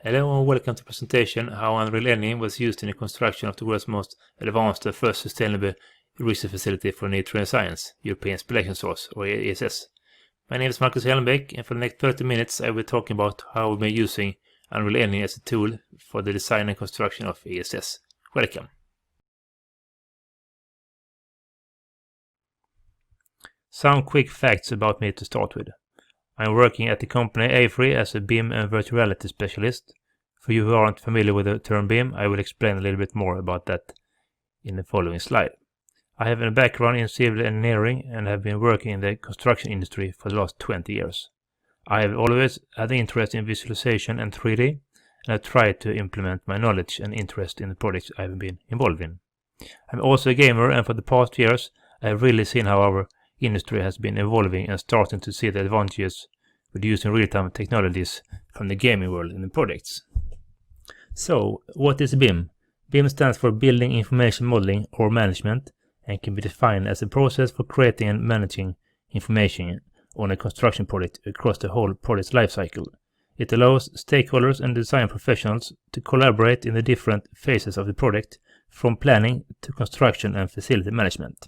Hello and welcome to the presentation how Unreal Engine was used in the construction of the world's most advanced and first sustainable research facility for Neutron science, European Spallation Source, or ESS. My name is Helmback, and for the next 30 minutes I will be talking about how we've been using Unreal Engine as a tool for the design and construction of ESS. Welcome. Some quick facts about me to start with. I'm working at the company A3 as a BIM and virtual reality specialist. For you who aren't familiar with the term BIM, I will explain a little bit more about that in the following slide. I have a background in civil engineering and have been working in the construction industry for the last 20 years. I have always had an interest in visualization and 3D, and have tried to implement my knowledge and interest in the projects I have been involved in. I'm also a gamer, and for the past years I have really seen how our industry has been evolving and starting to see the advantages with using real-time technologies from the gaming world in the projects. So, what is BIM? BIM stands for Building Information Modeling or Management, and can be defined as a process for creating and managing information on a construction project across the whole project's lifecycle. It allows stakeholders and design professionals to collaborate in the different phases of the project, from planning to construction and facility management.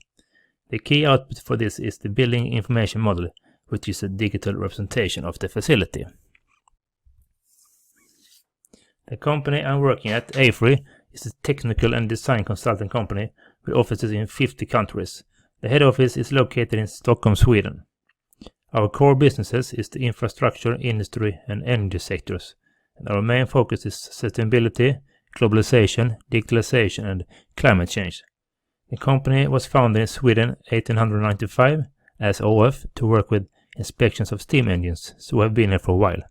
The key output for this is the Building Information Model, which is a digital representation of the facility. The company I'm working at, A3, is a technical and design consulting company with offices in 50 countries. The head office is located in Stockholm, Sweden. Our core businesses is the infrastructure, industry and energy sectors, and our main focus is sustainability, globalization, digitalization and climate change. The company was founded in Sweden 1895 as ÅF to work with inspections of steam engines, so we have been here for a while.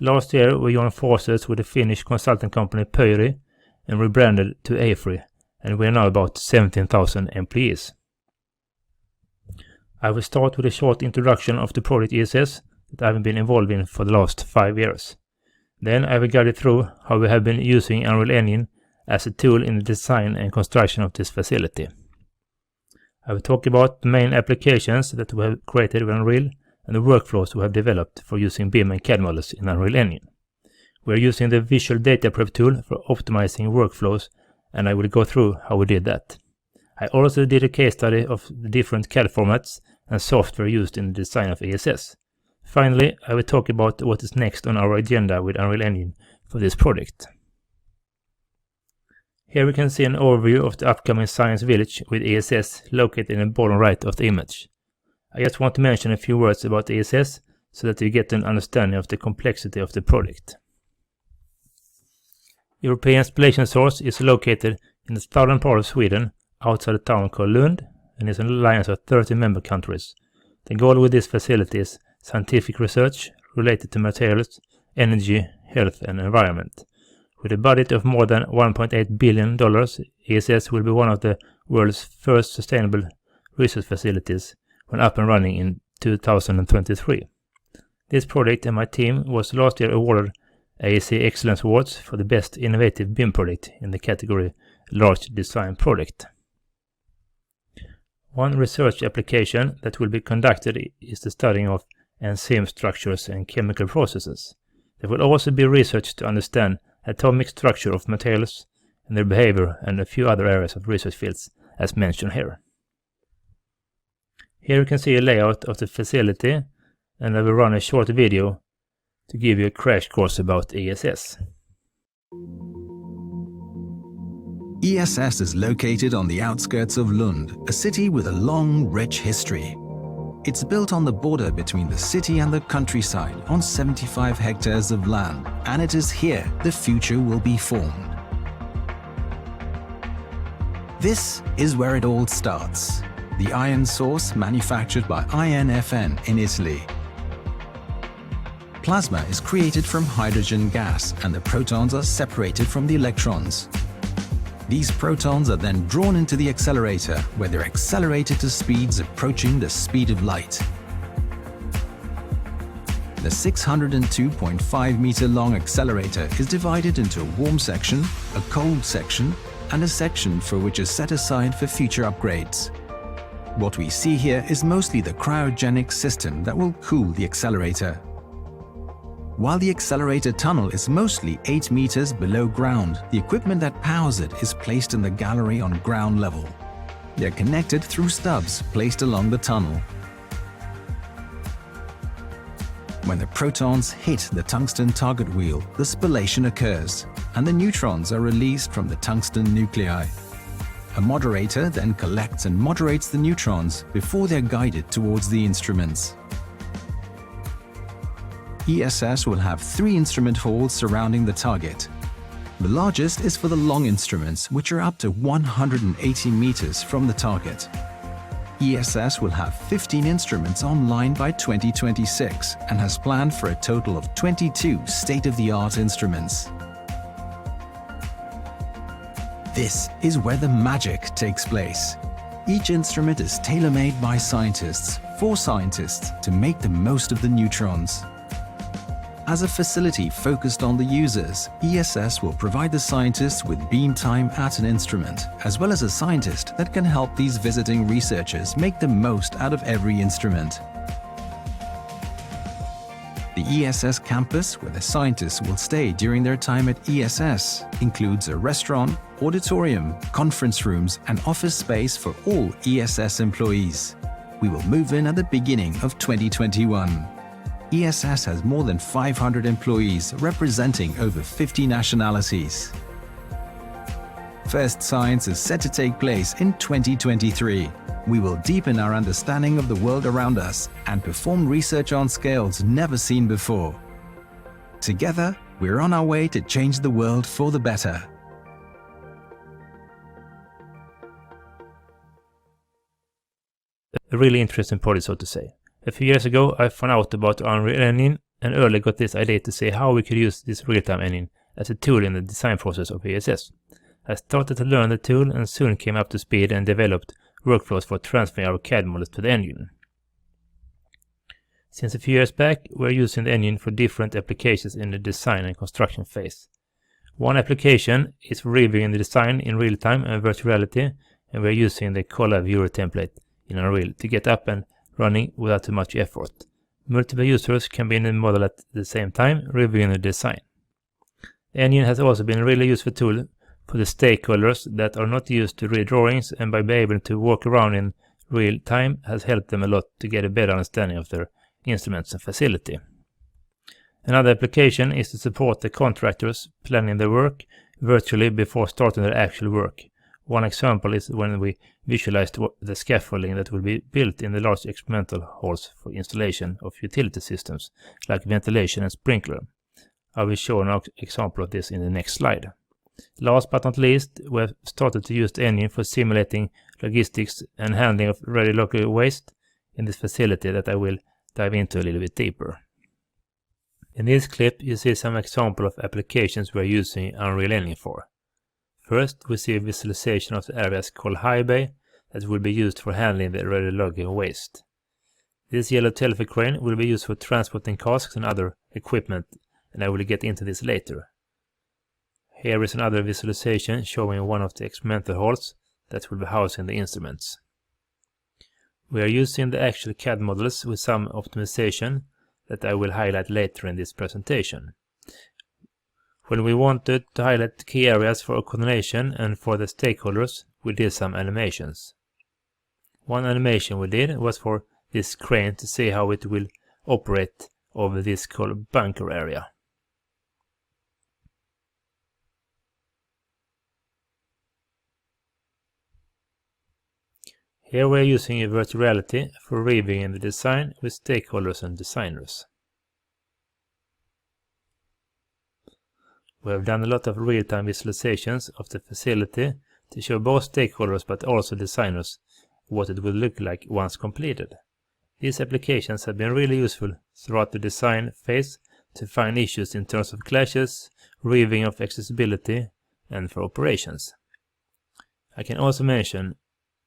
Last year we joined forces with the Finnish consulting company Pöyry and rebranded to A3, and we are now about 17,000 employees. I will start with a short introduction of the project ESS that I have been involved in for the last 5 years. Then I will guide you through how we have been using Unreal Engine as a tool in the design and construction of this facility. I will talk about the main applications that we have created with Unreal and the workflows we have developed for using BIM and CAD models in Unreal Engine. We are using the Visual Data Prep tool for optimizing workflows, and I will go through how we did that. I also did a case study of the different CAD formats and software used in the design of ESS. Finally, I will talk about what is next on our agenda with Unreal Engine for this project. Here we can see an overview of the upcoming Science Village with ESS located in the bottom right of the image. I just want to mention a few words about ESS so that you get an understanding of the complexity of the project. European Spallation Source is located in the southern part of Sweden, outside a town called Lund, and is an alliance of 30 member countries. The goal with this facility is scientific research related to materials, energy, health and environment. With a budget of more than $1.8 billion, ESS will be one of the world's first sustainable research facilities when up and running in 2023. This project and my team was last year awarded AEC Excellence Awards for the Best Innovative BIM Project in the category Large Design Project. One research application that will be conducted is the studying of enzyme structures and chemical processes. There will also be research to understand atomic structure of materials and their behavior, and a few other areas of research fields as mentioned here. Here you can see a layout of the facility, and I will run a short video to give you a crash course about ESS. ESS is located on the outskirts of Lund, a city with a long, rich history. It's built on the border between the city and the countryside on 75 hectares of land, and it is here the future will be formed. This is where it all starts. The iron source manufactured by INFN in Italy. Plasma is created from hydrogen gas, and the protons are separated from the electrons. These protons are then drawn into the accelerator, where they're accelerated to speeds approaching the speed of light. The 602.5 meter long accelerator is divided into a warm section, a cold section, and a section for which is set aside for future upgrades. What we see here is mostly the cryogenic system that will cool the accelerator. While the accelerator tunnel is mostly 8 meters below ground, the equipment that powers it is placed in the gallery on ground level. They are connected through stubs placed along the tunnel. When the protons hit the tungsten target wheel, the spallation occurs, and the neutrons are released from the tungsten nuclei. A moderator then collects and moderates the neutrons before they're guided towards the instruments. ESS will have 3 instrument halls surrounding the target. The largest is for the long instruments, which are up to 180 meters from the target. ESS will have 15 instruments online by 2026 and has planned for a total of 22 state-of-the-art instruments. This is where the magic takes place. Each instrument is tailor-made by scientists, for scientists, to make the most of the neutrons. As a facility focused on the users, ESS will provide the scientists with beam time at an instrument, as well as a scientist that can help these visiting researchers make the most out of every instrument. The ESS campus, where the scientists will stay during their time at ESS, includes a restaurant, auditorium, conference rooms, and office space for all ESS employees. We will move in at the beginning of 2021. ESS has more than 500 employees representing over 50 nationalities. First Science is set to take place in 2023. We will deepen our understanding of the world around us and perform research on scales never seen before. Together, we're on our way to change the world for the better. A really interesting project, so to say. A few years ago, I found out about Unreal Engine and early got this idea to see how we could use this real-time engine as a tool in the design process of ESS. I started to learn the tool and soon came up to speed and developed workflows for transferring our CAD models to the engine. Since a few years back, we're using the engine for different applications in the design and construction phase. One application is for reviewing the design in real time and virtual reality, and we're using the Collab Viewer template in Unreal to get up and running without too much effort. Multiple users can be in the model at the same time, reviewing the design. The engine has also been a really useful tool for the stakeholders that are not used to read drawings, and by being able to walk around in real time has helped them a lot to get a better understanding of their instruments and facility. Another application is to support the contractors planning their work virtually before starting their actual work. One example is when we visualized the scaffolding that will be built in the large experimental halls for installation of utility systems like ventilation and sprinkler. I will show an example of this in the next slide. Last but not least, we have started to use the engine for simulating logistics and handling of radiological waste in this facility that I will dive into a little bit deeper. In this clip, you see some example of applications we are using Unreal Engine for. First, we see a visualization of the areas called high bay that will be used for handling the radiological waste. This yellow telephone crane will be used for transporting casks and other equipment, and I will get into this later. Here is another visualization showing one of the experimental halls that will be housing the instruments. We are using the actual CAD models with some optimization that I will highlight later in this presentation. When we wanted to highlight key areas for coordination and for the stakeholders, we did some animations. One animation we did was for this crane to see how it will operate over this called bunker area. Here we are using a virtual reality for reviewing the design with stakeholders and designers. We have done a lot of real-time visualizations of the facility to show both stakeholders but also designers what it will look like once completed. These applications have been really useful throughout the design phase to find issues in terms of clashes, reviewing of accessibility, and for operations. I can also mention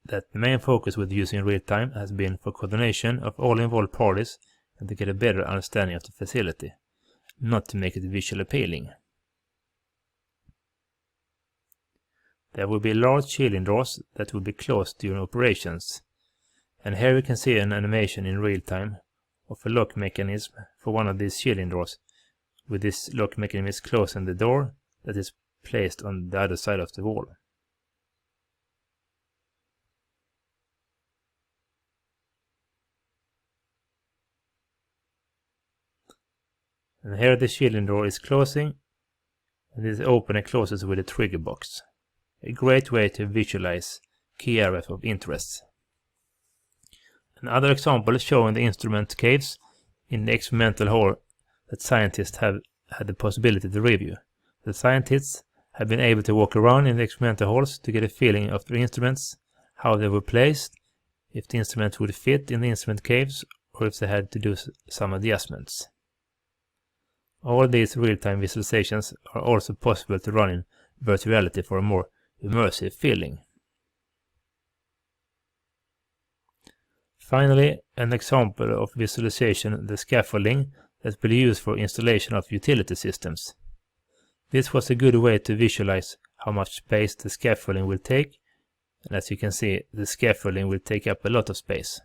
that the main focus with using real-time has been for coordination of all involved parties and to get a better understanding of the facility, not to make it visually appealing. There will be large shielding doors that will be closed during operations. And here we can see an animation in real time of a lock mechanism for one of these shielding doors, with this lock mechanism is closing the door that is placed on the other side of the wall. And here the shielding door is closing, and it is open and closes with a trigger box. A great way to visualize key areas of interest. Another example showing the instrument caves in the experimental hall that scientists have had the possibility to review. The scientists have been able to walk around in the experimental halls to get a feeling of the instruments, how they were placed, if the instruments would fit in the instrument caves, or if they had to do some adjustments. All these real-time visualizations are also possible to run in virtual reality for a more immersive feeling. Finally, an example of visualization, the scaffolding that will be used for installation of utility systems. This was a good way to visualize how much space the scaffolding will take, and as you can see, the scaffolding will take up a lot of space.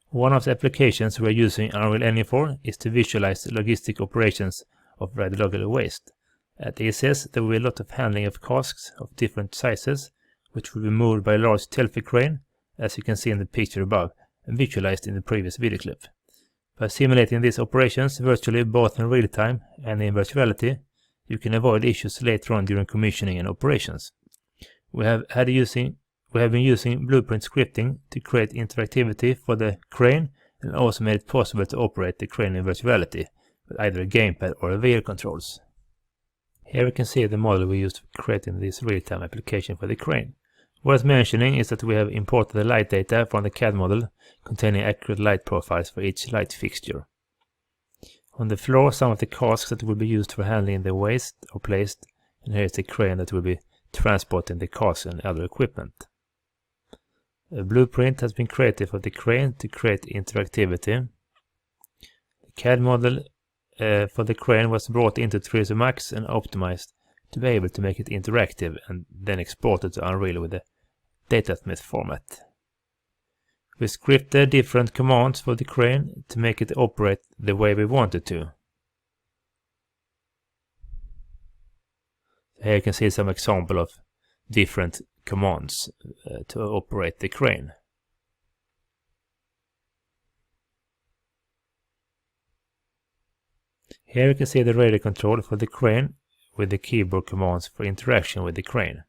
One of the applications we are using Unreal Engine for is to visualize the logistic operations of radiological waste. At ESS there will be a lot of handling of casks of different sizes, which will be moved by a large telfie crane, as you can see in the picture above, and visualized in the previous video clip. By simulating these operations virtually both in real time and in virtuality, you can avoid issues later on during commissioning and operations. We have been using blueprint scripting to create interactivity for the crane, and also made it possible to operate the crane in virtuality with either a gamepad or a VR controls. Here we can see the model we used for creating this real-time application for the crane. Worth mentioning is that we have imported the light data from the CAD model containing accurate light profiles for each light fixture. On the floor, some of the casks that will be used for handling the waste are placed, and here is the crane that will be transporting the casks and other equipment. A blueprint has been created for the crane to create interactivity. The CAD model for the crane was brought into 3ds Max and optimized to be able to make it interactive, and then exported to Unreal with a datasmith format. We scripted different commands for the crane to make it operate the way we want it to. Here you can see some example of different commands to operate the crane. Here you can see the radio control for the crane with the keyboard commands for interaction with the crane.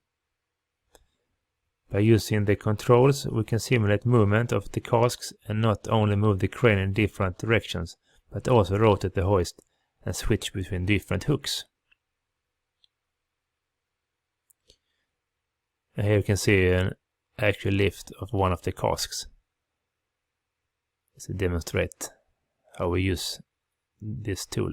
By using the controls we can simulate movement of the casks and not only move the crane in different directions, but also rotate the hoist and switch between different hooks. And here you can see an actual lift of one of the casks to demonstrate how we use this tool.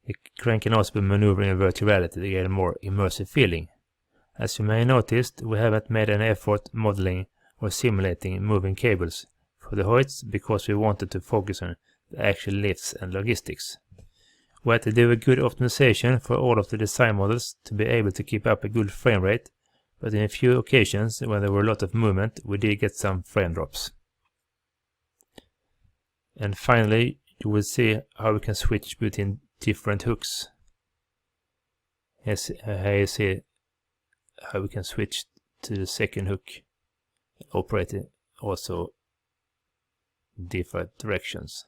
The crane can also be maneuvered in virtual reality to get a more immersive feeling. As you may have noticed, we haven't made an effort modeling or simulating moving cables for the hoists because we wanted to focus on the actual lifts and logistics. We had to do a good optimization for all of the design models to be able to keep up a good frame rate, but in a few occasions when there were a lot of movement we did get some frame drops. And finally you will see how we can switch between different hooks. Here you see how we can switch to the second hook and operate it also in different directions.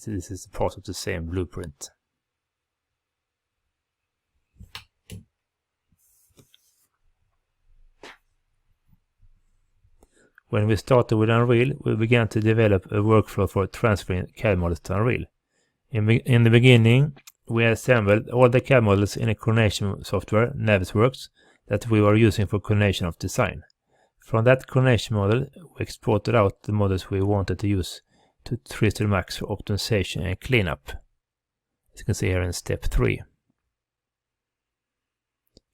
This is part of the same blueprint. When we started with Unreal, we began to develop a workflow for transferring CAD models to Unreal. In the beginning, we assembled all the CAD models in a coordination software, Navisworks, that we were using for coordination of design. From that coordination model, we exported out the models we wanted to use to 3ds Max for optimization and cleanup, as you can see here in step 3.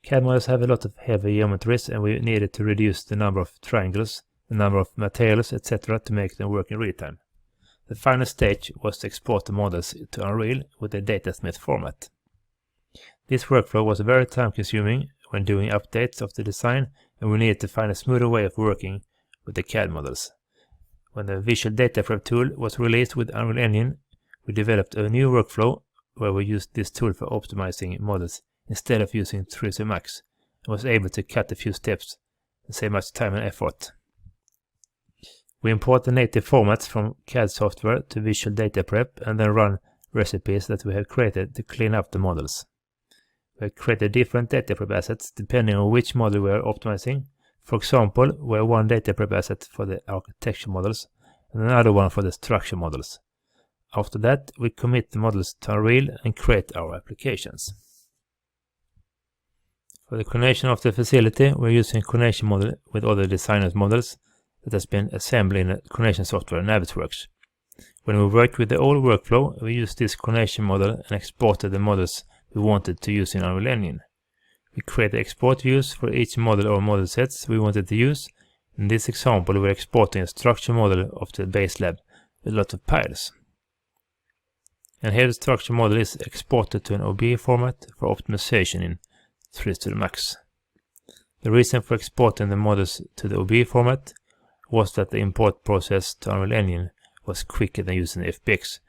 CAD models have a lot of heavy geometries, and we needed to reduce the number of triangles, the number of materials, etc. to make them work in real time. The final stage was to export the models to Unreal with the datasmith format. This workflow was very time-consuming when doing updates of the design, and we needed to find a smoother way of working with the CAD models. When the Visual Data Prep tool was released with Unreal Engine, we developed a new workflow where we used this tool for optimizing models instead of using 3ds Max, and was able to cut a few steps and save much time and effort. We import the native formats from CAD software to Visual Data Prep and then run recipes that we have created to clean up the models. We have created different data prep assets depending on which model we are optimizing. For example, we have one data prep asset for the architecture models and another one for the structure models. After that, we commit the models to Unreal and create our applications. For the coordination of the facility, we're using a coordination model with other designers' models that has been assembled in a coordination software, Navisworks. When we worked with the old workflow, we used this coordination model and exported the models we wanted to use in Unreal Engine. We created export views for each model or model sets we wanted to use. In this example, we're exporting a structure model of the base lab with a lot of piles. And here the structure model is exported to an OBJ format for optimization in 3ds Max. The reason for exporting the models to the OBJ format was that the import process to Unreal Engine was quicker than using FBX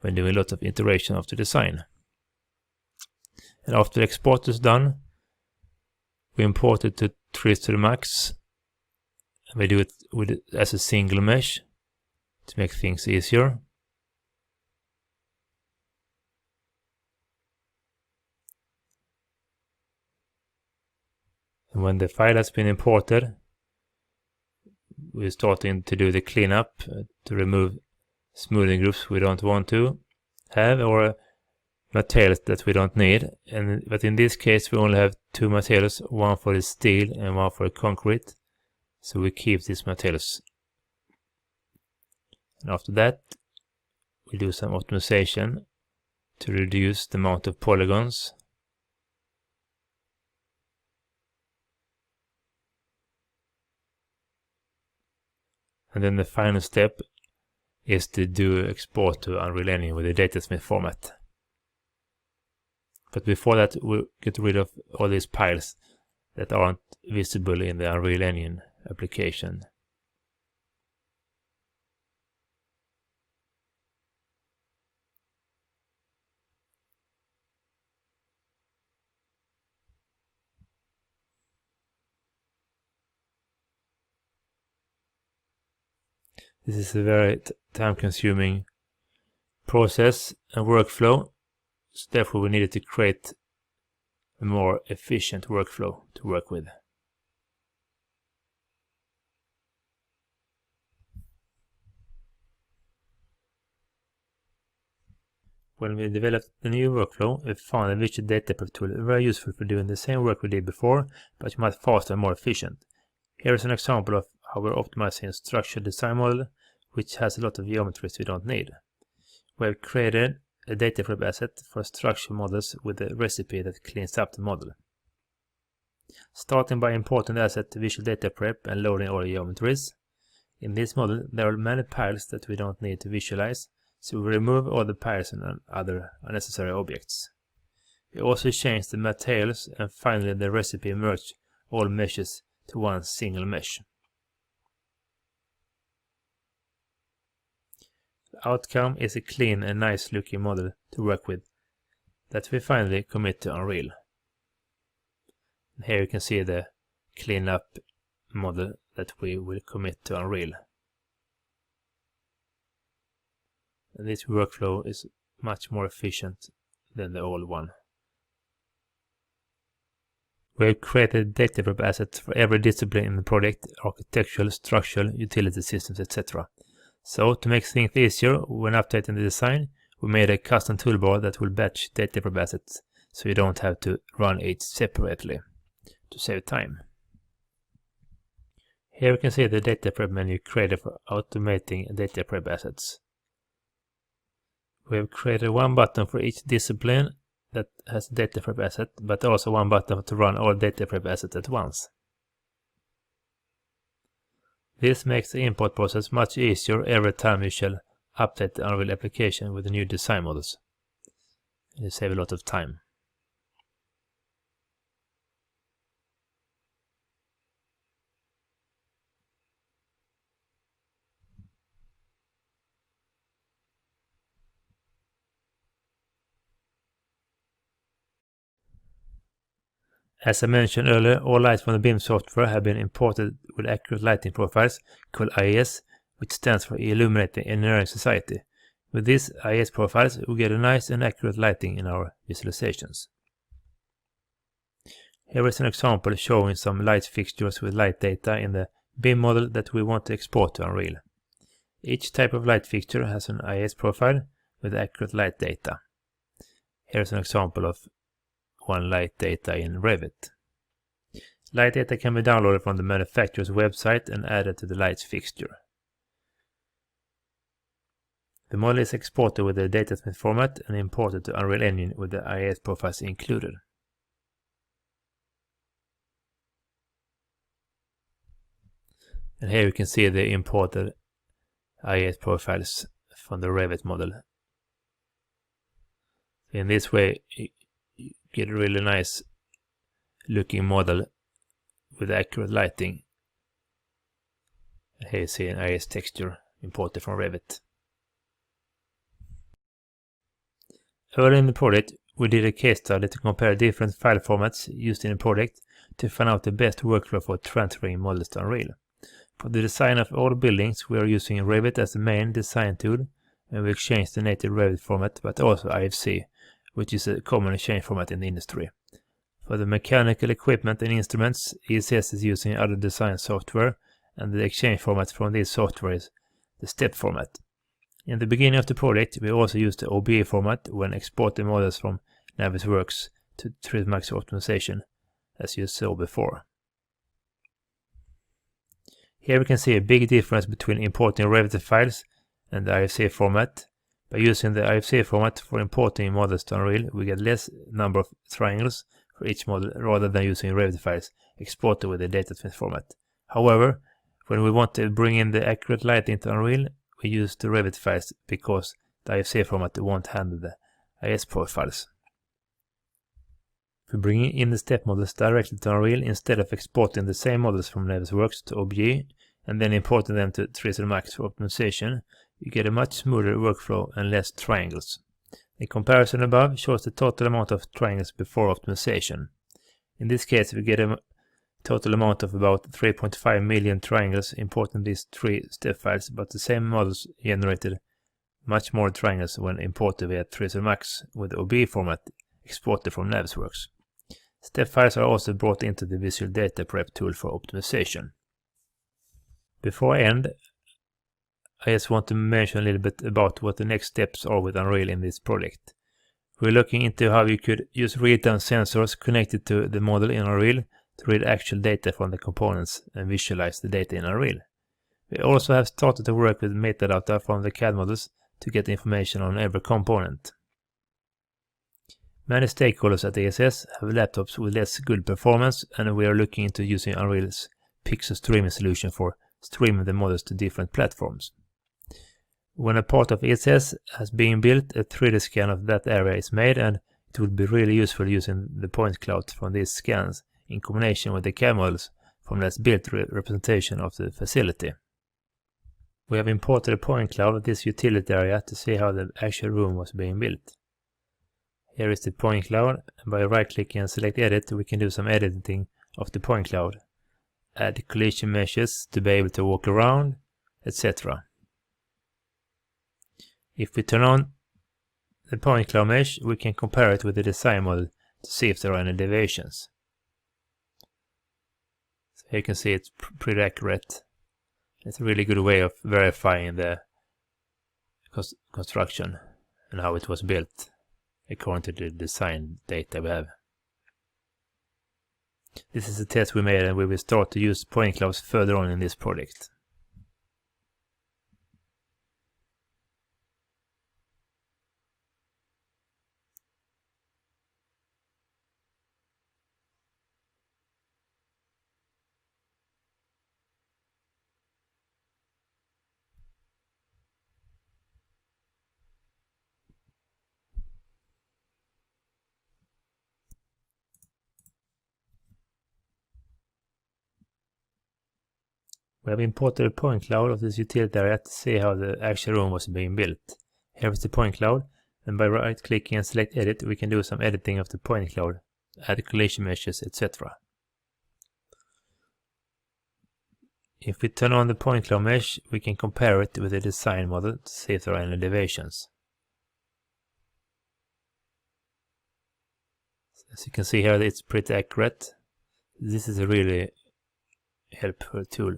when doing a lot of iteration of the design. And after the export is done, we import it to 3ds Max, and we do it as a single mesh to make things easier. And when the file has been imported, we're starting to do the cleanup to remove smoothing groups we don't want to have or materials that we don't need. But in this case we only have two materials, one for the steel and one for the concrete. So we keep these materials. And after that we do some optimization to reduce the amount of polygons. And then the final step is to do export to Unreal Engine with the datasmith format. But before that, we'll get rid of all these piles that aren't visible in the Unreal Engine application. This is a very time-consuming process and workflow, so therefore we needed to create a more efficient workflow to work with. When we developed the new workflow, we found the Visual Data Prep tool very useful for doing the same work we did before, but much faster and more efficient. Here is an example of how we're optimizing a structural design model, which has a lot of geometries we don't need. We have created a data prep asset for structural models with a recipe that cleans up the model. Starting by importing the asset to Visual Data Prep and loading all the geometries. In this model, there are many piles that we don't need to visualize, so we remove all the piles and other unnecessary objects. We also change the materials, and finally the recipe merged all meshes to one single mesh. The outcome is a clean and nice looking model to work with that we finally commit to Unreal. And here you can see the clean up model that we will commit to Unreal. And this workflow is much more efficient than the old one. We have created data prep assets for every discipline in the project: architectural, structural, utility systems, etc. So to make things easier when updating the design, we made a custom toolbar that will batch data prep assets, so you don't have to run each separately to save time. Here we can see the data prep menu created for automating data prep assets. We have created one button for each discipline that has a data prep asset, but also one button to run all data prep assets at once. This makes the import process much easier every time you shall update the Unreal application with the new design models. It saves a lot of time. As I mentioned earlier, all lights from the BIM software have been imported with accurate lighting profiles called IES, which stands for Illuminating Engineering Society. With these IES profiles, we get a nice and accurate lighting in our visualizations. Here is an example showing some light fixtures with light data in the BIM model that we want to export to Unreal. Each type of light fixture has an IES profile with accurate light data. Here is an example of one light data in Revit. Light data can be downloaded from the manufacturer's website and added to the light fixture. The model is exported with the datasmith format and imported to Unreal Engine with the IES profiles included. And here you can see the imported IES profiles from the Revit model. In this way, you get a really nice looking model with accurate lighting. Here you see an IES texture imported from Revit. Early in the project, we did a case study to compare different file formats used in the project to find out the best workflow for transferring models to Unreal. For the design of all buildings, we are using Revit as the main design tool, and we exchange the native Revit format, but also IFC, which is a common exchange format in the industry. For the mechanical equipment and instruments, ESS is using other design software, and the exchange format from this software is the step format. In the beginning of the project, we also used the OBE format when exporting models from Navisworks to 3D Max optimization, as you saw before. Here we can see a big difference between importing Revit files and the IFC format. By using the IFC format for importing models to Unreal, we get less number of triangles for each model rather than using Revit files exported with the datasmith format. However, when we want to bring in the accurate lighting to Unreal, we use the Revit files because the IFC format won't handle the IES profiles. If we bring in the step models directly to Unreal instead of exporting the same models from Navisworks to OBE and then importing them to 3D Max for optimization, you get a much smoother workflow and less triangles. The comparison above shows the total amount of triangles before optimization. In this case, we get a total amount of about 3.5 million triangles importing these 3 step files, but the same models generated much more triangles when imported via 3D Max with the OBE format exported from Navisworks. Step files are also brought into the Visual Data Prep tool for optimization. Before I end, I just want to mention a little bit about what the next steps are with Unreal in this project. We're looking into how you could use real-time sensors connected to the model in Unreal to read actual data from the components and visualize the data in Unreal. We also have started to work with metadata from the CAD models to get information on every component. Many stakeholders at ESS have laptops with less good performance, and we are looking into using Unreal's pixel streaming solution for streaming the models to different platforms. When a part of ESS has been built, a 3D scan of that area is made, and it would be really useful using the point cloud from these scans in combination with the CAD models from that built representation of the facility. We have imported a point cloud of this utility area to see how the actual room was being built. Here is the point cloud, and by right-clicking and select edit, we can do some editing of the point cloud, add collision meshes to be able to walk around, etc. If we turn on the point cloud mesh, we can compare it with the design model to see if there are any deviations. So here you can see it's pretty accurate. It's a really good way of verifying the construction and how it was built according to the design data we have. This is a test we made, and we will start to use point clouds further on in this project. We have imported a point cloud of this utility area to see how the actual room was being built. Here is the point cloud, and by right-clicking and select edit, we can do some editing of the point cloud, add collision meshes, etc. If we turn on the point cloud mesh, we can compare it with the design model to see if there are any deviations. As you can see here, it's pretty accurate. This is a really helpful tool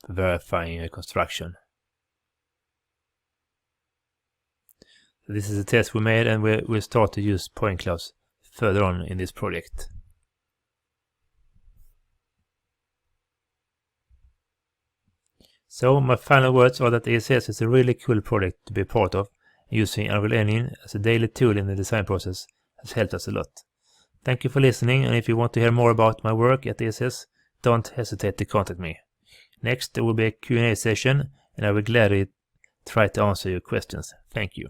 for verifying a construction. So this is a test we made, and we'll start to use point clouds further on in this project. So my final words are that ESS is a really cool project to be a part of. Using Unreal Engine as a daily tool in the design process has helped us a lot. Thank you for listening, and if you want to hear more about my work at ESS, don't hesitate to contact me. Next there will be a Q&A session, and I will gladly try to answer your questions. Thank you.